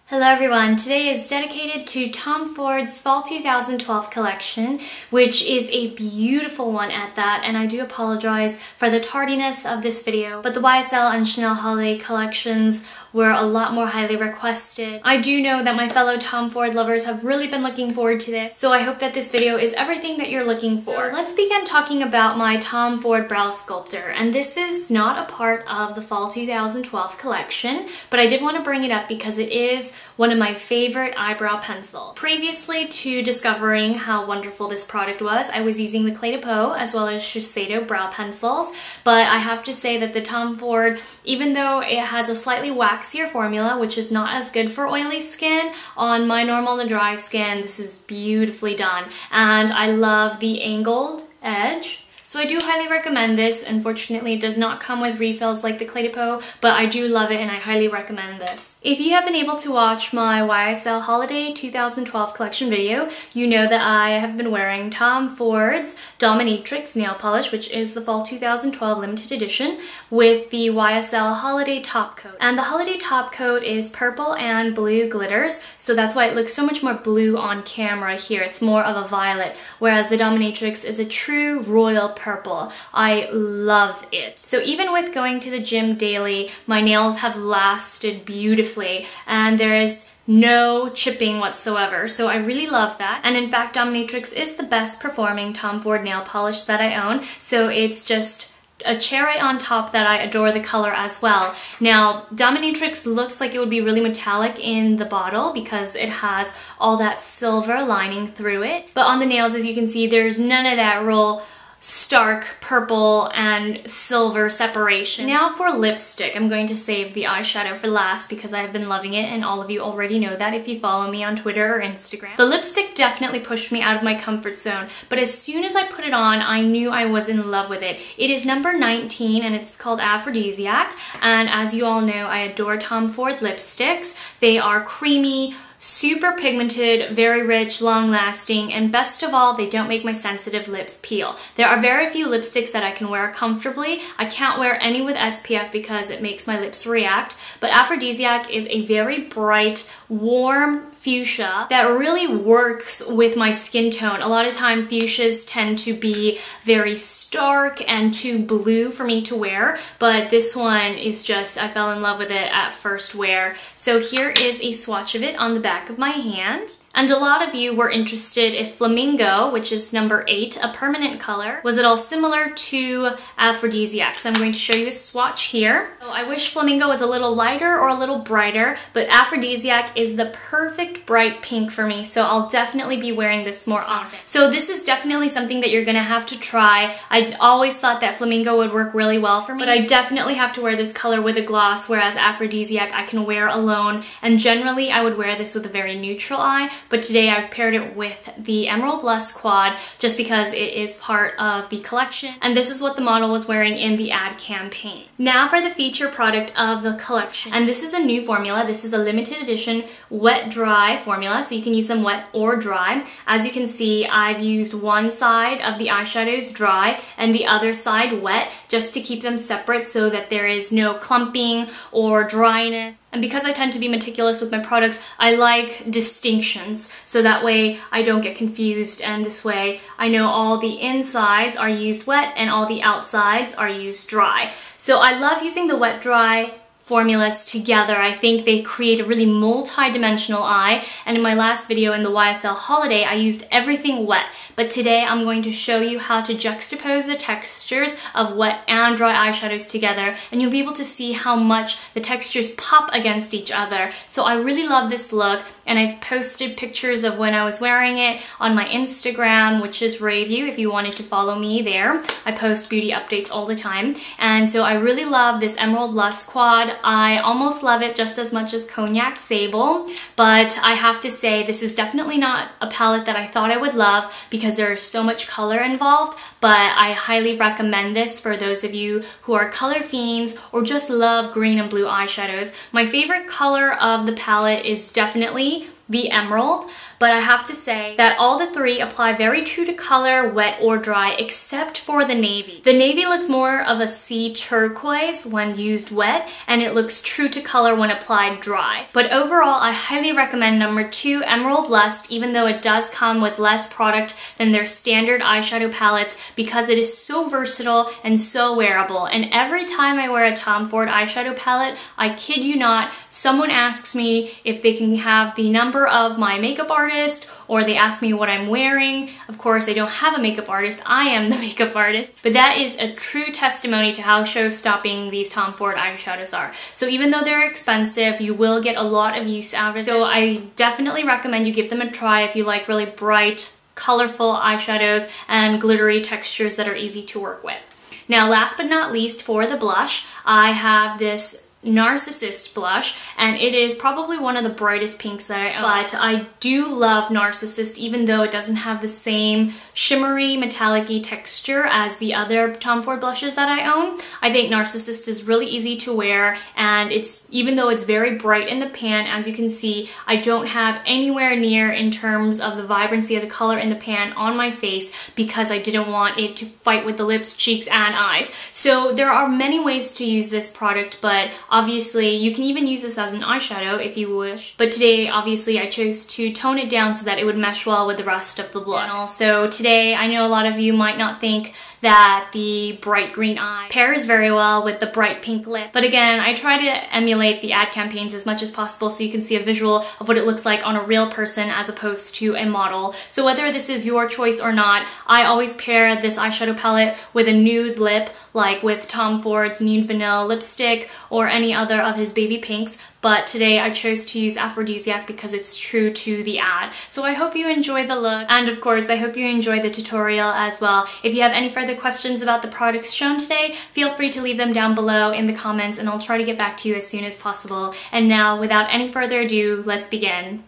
Hello everyone, today is dedicated to Tom Ford's Fall 2012 collection, which is a beautiful one at that, and I do apologize for the tardiness of this video, but the YSL and Chanel holiday collections were a lot more highly requested. I do know that my fellow Tom Ford lovers have really been looking forward to this, so I hope that this video is everything that you're looking for. Let's begin talking about my Tom Ford Brow Sculptor, and this is not a part of the Fall 2012 collection, but I did want to bring it up because it is one of my favorite eyebrow pencils. Previously to discovering how wonderful this product was, I was using the Clé de Peau as well as Shiseido brow pencils, but I have to say that the Tom Ford, even though it has a slightly waxier formula, which is not as good for oily skin, on my normal and dry skin, this is beautifully done. And I love the angled edge. So I do highly recommend this. Unfortunately, it does not come with refills like the Clé de Peau, but I do love it and I highly recommend this. If you have been able to watch my YSL Holiday 2012 collection video, you know that I have been wearing Tom Ford's Dominatrix nail polish, which is the Fall 2012 limited edition, with the YSL Holiday top coat. And the Holiday top coat is purple and blue glitters, so that's why it looks so much more blue on camera here. It's more of a violet, whereas the Dominatrix is a true royal purple. I love it. So even with going to the gym daily, my nails have lasted beautifully and there is no chipping whatsoever, so I really love that. And in fact, Dominatrix is the best performing Tom Ford nail polish that I own, so it's just a cherry on top that I adore the color as well. Now, Dominatrix looks like it would be really metallic in the bottle because it has all that silver lining through it, but on the nails, as you can see, there's none of that real stark purple and silver separation. Now for lipstick, I'm going to save the eyeshadow for last because I've been loving it and all of you already know that if you follow me on Twitter or Instagram. The lipstick definitely pushed me out of my comfort zone, but as soon as I put it on, I knew I was in love with it. It is number 19 and it's called Aphrodisiac, and as you all know, I adore Tom Ford lipsticks. They are creamy, super pigmented, very rich, long-lasting, and best of all, they don't make my sensitive lips peel. There are very few lipsticks that I can wear comfortably. I can't wear any with SPF because it makes my lips react, but Aphrodisiac is a very bright, warm fuchsia that really works with my skin tone. A lot of time fuchsias tend to be very stark and too blue for me to wear, but this one is just, I fell in love with it at first wear. So here is a swatch of it on the back of my hand. And a lot of you were interested if Flamingo, which is number 8, a permanent color, was at all similar to Aphrodisiac. So I'm going to show you a swatch here. So I wish Flamingo was a little lighter or a little brighter, but Aphrodisiac is the perfect bright pink for me, so I'll definitely be wearing this more often. So this is definitely something that you're gonna have to try. I always thought that Flamingo would work really well for me, but I definitely have to wear this color with a gloss, whereas Aphrodisiac I can wear alone, and generally I would wear this with a very neutral eye, but today I've paired it with the Emerald Lust Quad just because it is part of the collection, and this is what the model was wearing in the ad campaign. Now for the feature product of the collection, and this is a new formula. This is a limited edition wet-dry formula, so you can use them wet or dry. As you can see, I've used one side of the eyeshadows dry and the other side wet just to keep them separate so that there is no clumping or dryness. And because I tend to be meticulous with my products, I like distinctions, so that way I don't get confused, and this way I know all the insides are used wet and all the outsides are used dry. So I love using the wet-dry formulas together. I think they create a really multi-dimensional eye, and in my last video in the YSL Holiday I used everything wet, but today I'm going to show you how to juxtapose the textures of wet and dry eyeshadows together, and you'll be able to see how much the textures pop against each other. So I really love this look, and I've posted pictures of when I was wearing it on my Instagram, which is Rayview, if you wanted to follow me there. I post beauty updates all the time, and so I really love this Emerald Lust Quad. I almost love it just as much as Cognac Sable, but I have to say this is definitely not a palette that I thought I would love because there is so much color involved, but I highly recommend this for those of you who are color fiends or just love green and blue eyeshadows. My favorite color of the palette is definitely the emerald, but I have to say that all the three apply very true to color, wet or dry, except for the navy. The navy looks more of a sea turquoise when used wet, and it looks true to color when applied dry. But overall, I highly recommend number 2, Emerald Lust, even though it does come with less product than their standard eyeshadow palettes, because it is so versatile and so wearable. And every time I wear a Tom Ford eyeshadow palette, I kid you not, someone asks me if they can have the number of my makeup artist, or they ask me what I'm wearing. Of course, I don't have a makeup artist, I am the makeup artist, but that is a true testimony to how show-stopping these Tom Ford eyeshadows are. So even though they're expensive, you will get a lot of use out of it. So I definitely recommend you give them a try if you like really bright, colorful eyeshadows and glittery textures that are easy to work with. Now, last but not least, for the blush, I have this Narcissist blush, and it is probably one of the brightest pinks that I own. But I do love Narcissist, even though it doesn't have the same shimmery, metallic-y texture as the other Tom Ford blushes that I own. I think Narcissist is really easy to wear, and even though it's very bright in the pan, as you can see, I don't have anywhere near in terms of the vibrancy of the color in the pan on my face, because I didn't want it to fight with the lips, cheeks, and eyes. So there are many ways to use this product, but obviously, you can even use this as an eyeshadow if you wish. But today, obviously, I chose to tone it down so that it would mesh well with the rest of the look. And also today, I know a lot of you might not think that the bright green eye pairs very well with the bright pink lip. But again, I try to emulate the ad campaigns as much as possible so you can see a visual of what it looks like on a real person as opposed to a model. So whether this is your choice or not, I always pair this eyeshadow palette with a nude lip, like with Tom Ford's Nude Vanilla lipstick or any other of his baby pinks, but today I chose to use Aphrodisiac because it's true to the ad. So I hope you enjoy the look, and of course I hope you enjoy the tutorial as well. If you have any further questions about the products shown today, feel free to leave them down below in the comments and I'll try to get back to you as soon as possible. And now, without any further ado, let's begin.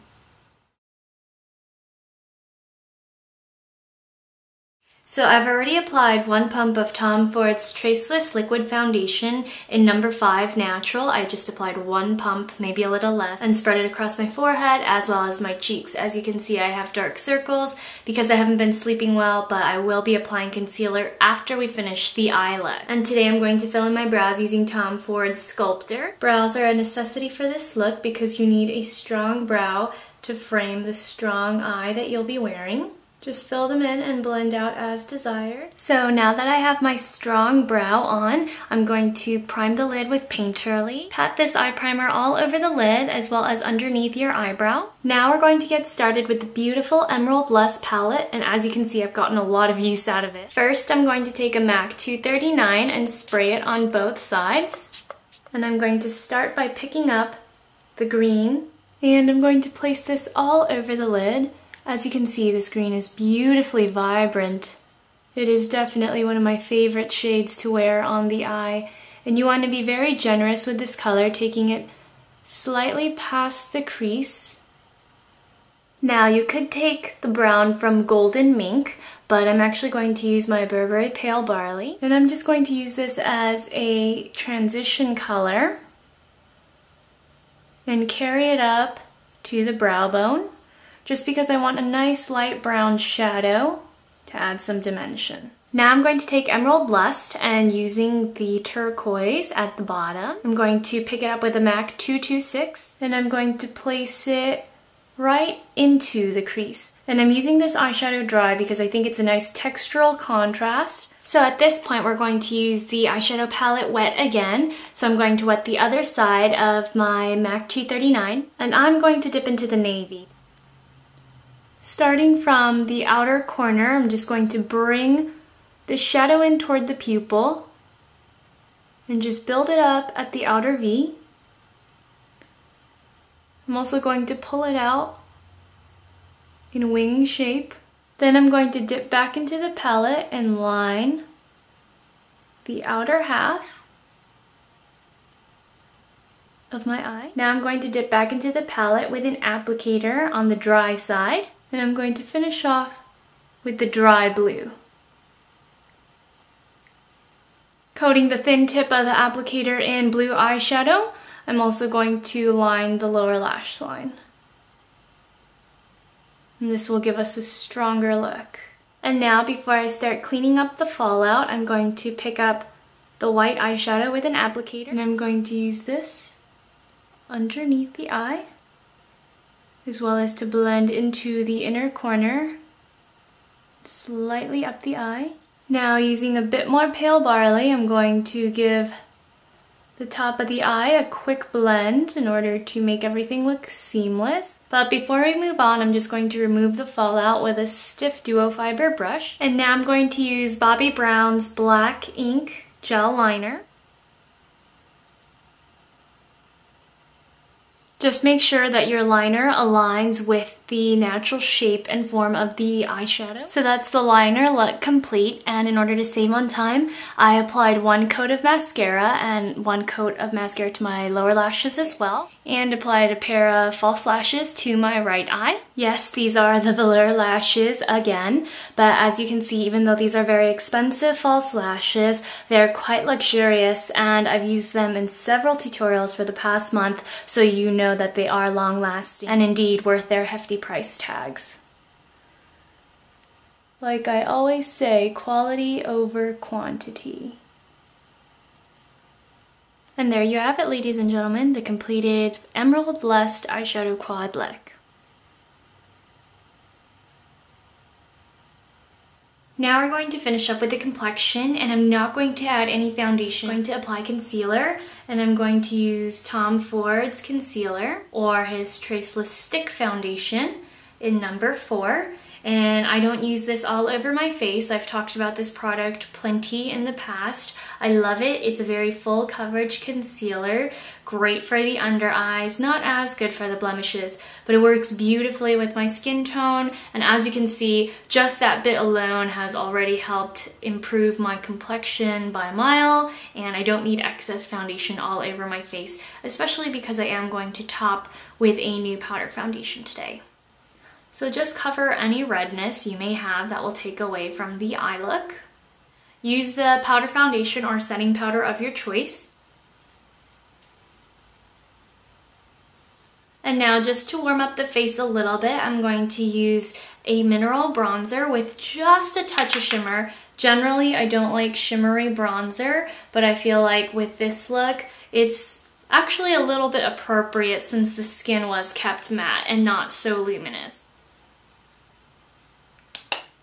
So I've already applied 1 pump of Tom Ford's Traceless Liquid Foundation in number 5 Natural. I just applied 1 pump, maybe a little less, and spread it across my forehead as well as my cheeks. As you can see, I have dark circles because I haven't been sleeping well, but I will be applying concealer after we finish the eyelid. And today I'm going to fill in my brows using Tom Ford's Sculptor. Brows are a necessity for this look because you need a strong brow to frame the strong eye that you'll be wearing. Just fill them in and blend out as desired. So now that I have my strong brow on, I'm going to prime the lid with Painterly. Pat this eye primer all over the lid as well as underneath your eyebrow. Now we're going to get started with the beautiful Emerald Lust palette, and as you can see, I've gotten a lot of use out of it. First, I'm going to take a MAC 239 and spray it on both sides. And I'm going to start by picking up the green, and I'm going to place this all over the lid. As you can see, this green is beautifully vibrant. It is definitely one of my favorite shades to wear on the eye. And you want to be very generous with this color, taking it slightly past the crease. Now you could take the brown from Golden Mink, but I'm actually going to use my Burberry Pale Barley. And I'm just going to use this as a transition color and carry it up to the brow bone, just because I want a nice light brown shadow to add some dimension. Now I'm going to take Emerald Lust, and using the turquoise at the bottom, I'm going to pick it up with a MAC 226, and I'm going to place it right into the crease. And I'm using this eyeshadow dry because I think it's a nice textural contrast. So at this point we're going to use the eyeshadow palette wet again. So I'm going to wet the other side of my MAC 239, and I'm going to dip into the navy. Starting from the outer corner, I'm just going to bring the shadow in toward the pupil and just build it up at the outer V. I'm also going to pull it out in a wing shape. Then I'm going to dip back into the palette and line the outer half of my eye. Now I'm going to dip back into the palette with an applicator on the dry side. And I'm going to finish off with the dry blue. Coating the thin tip of the applicator in blue eyeshadow, I'm also going to line the lower lash line. And this will give us a stronger look. And now, before I start cleaning up the fallout, I'm going to pick up the white eyeshadow with an applicator. And I'm going to use this underneath the eye, as well as to blend into the inner corner, slightly up the eye. Now, using a bit more pale barley, I'm going to give the top of the eye a quick blend in order to make everything look seamless. But before we move on, I'm just going to remove the fallout with a stiff duo fiber brush. And now I'm going to use Bobbi Brown's black ink gel liner. Just make sure that your liner aligns with the natural shape and form of the eyeshadow. So that's the liner look complete, and in order to save on time, I applied 1 coat of mascara and 1 coat of mascara to my lower lashes as well, and applied a pair of false lashes to my right eye. Yes, these are the velour lashes again, but as you can see, even though these are very expensive false lashes, they're quite luxurious, and I've used them in several tutorials for the past month, so you know that they are long-lasting and indeed worth their hefty price tags. Like I always say, quality over quantity. And there you have it, ladies and gentlemen, the completed Emerald Lust Eyeshadow Quad Look. Now we're going to finish up with the complexion, and I'm not going to add any foundation. I'm going to apply concealer, and I'm going to use Tom Ford's concealer or his Traceless Stick Foundation in number 4. And I don't use this all over my face. I've talked about this product plenty in the past. I love it. It's a very full coverage concealer, great for the under eyes, not as good for the blemishes, but it works beautifully with my skin tone. And as you can see, just that bit alone has already helped improve my complexion by a mile, and I don't need excess foundation all over my face, especially because I am going to top with a new powder foundation today. So just cover any redness you may have that will take away from the eye look. Use the powder foundation or setting powder of your choice. And now, just to warm up the face a little bit, I'm going to use a mineral bronzer with just a touch of shimmer. Generally, I don't like shimmery bronzer, but I feel like with this look, it's actually a little bit appropriate since the skin was kept matte and not so luminous.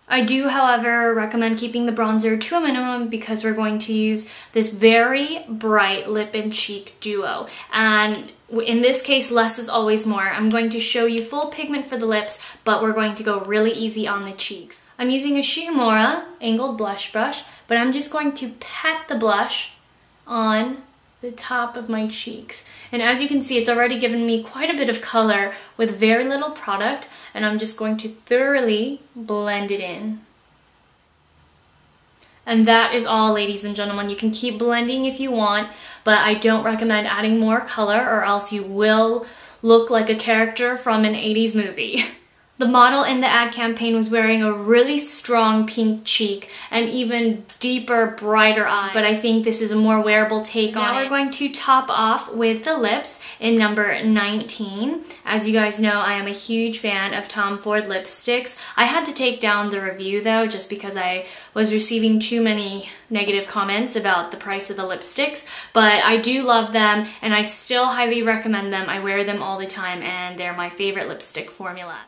I do, however, recommend keeping the bronzer to a minimum because we're going to use this very bright lip and cheek duo. And in this case, less is always more. I'm going to show you full pigment for the lips, but we're going to go really easy on the cheeks. I'm using a Shiomura angled blush brush, but I'm just going to pat the blush on the top of my cheeks. And as you can see, it's already given me quite a bit of color with very little product, and I'm just going to thoroughly blend it in. And that is all, ladies and gentlemen. You can keep blending if you want, but I don't recommend adding more color or else you will look like a character from an 80s movie. The model in the ad campaign was wearing a really strong pink cheek and even deeper, brighter eye, but I think this is a more wearable take on it. Now we're going to top off with the lips in number 19. As you guys know, I am a huge fan of Tom Ford lipsticks. I had to take down the review though, just because I was receiving too many negative comments about the price of the lipsticks, but I do love them and I still highly recommend them. I wear them all the time and they're my favorite lipstick formula.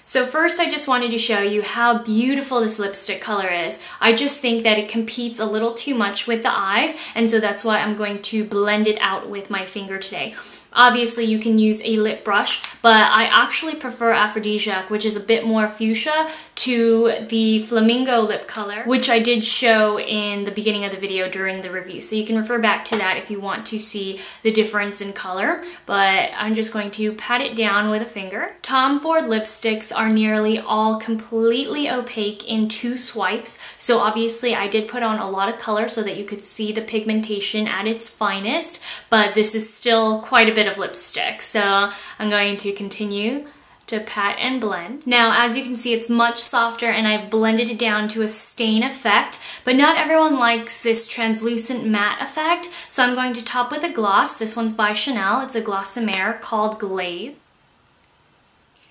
So first, I just wanted to show you how beautiful this lipstick color is. I just think that it competes a little too much with the eyes, and so that's why I'm going to blend it out with my finger today. Obviously, you can use a lip brush, but I actually prefer Aphrodisiac, which is a bit more fuchsia, to the Flamingo lip color, which I did show in the beginning of the video during the review. So you can refer back to that if you want to see the difference in color, but I'm just going to pat it down with a finger. Tom Ford lipsticks are nearly all completely opaque in 2 swipes, so obviously I did put on a lot of color so that you could see the pigmentation at its finest, but this is still quite a bit of lipstick, so I'm going to continue to pat and blend. Now, as you can see, it's much softer and I've blended it down to a stain effect, but not everyone likes this translucent matte effect, so I'm going to top with a gloss. This one's by Chanel. It's a Glossimer called Glaze.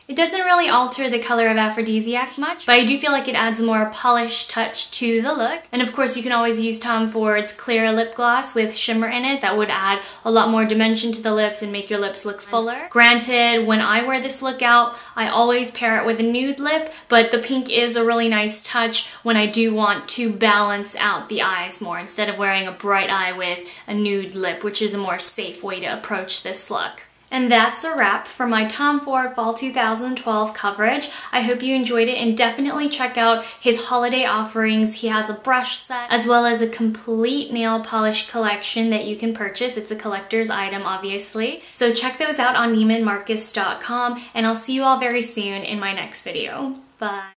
It doesn't really alter the color of Aphrodisiac much, but I do feel like it adds a more polished touch to the look. And of course, you can always use Tom Ford's clear lip gloss with shimmer in it. That would add a lot more dimension to the lips and make your lips look fuller. Granted, when I wear this look out, I always pair it with a nude lip, but the pink is a really nice touch when I do want to balance out the eyes more instead of wearing a bright eye with a nude lip, which is a more safe way to approach this look. And that's a wrap for my Tom Ford Fall 2012 coverage. I hope you enjoyed it and definitely check out his holiday offerings. He has a brush set as well as a complete nail polish collection that you can purchase. It's a collector's item, obviously. So check those out on neimanmarcus.com and I'll see you all very soon in my next video. Bye.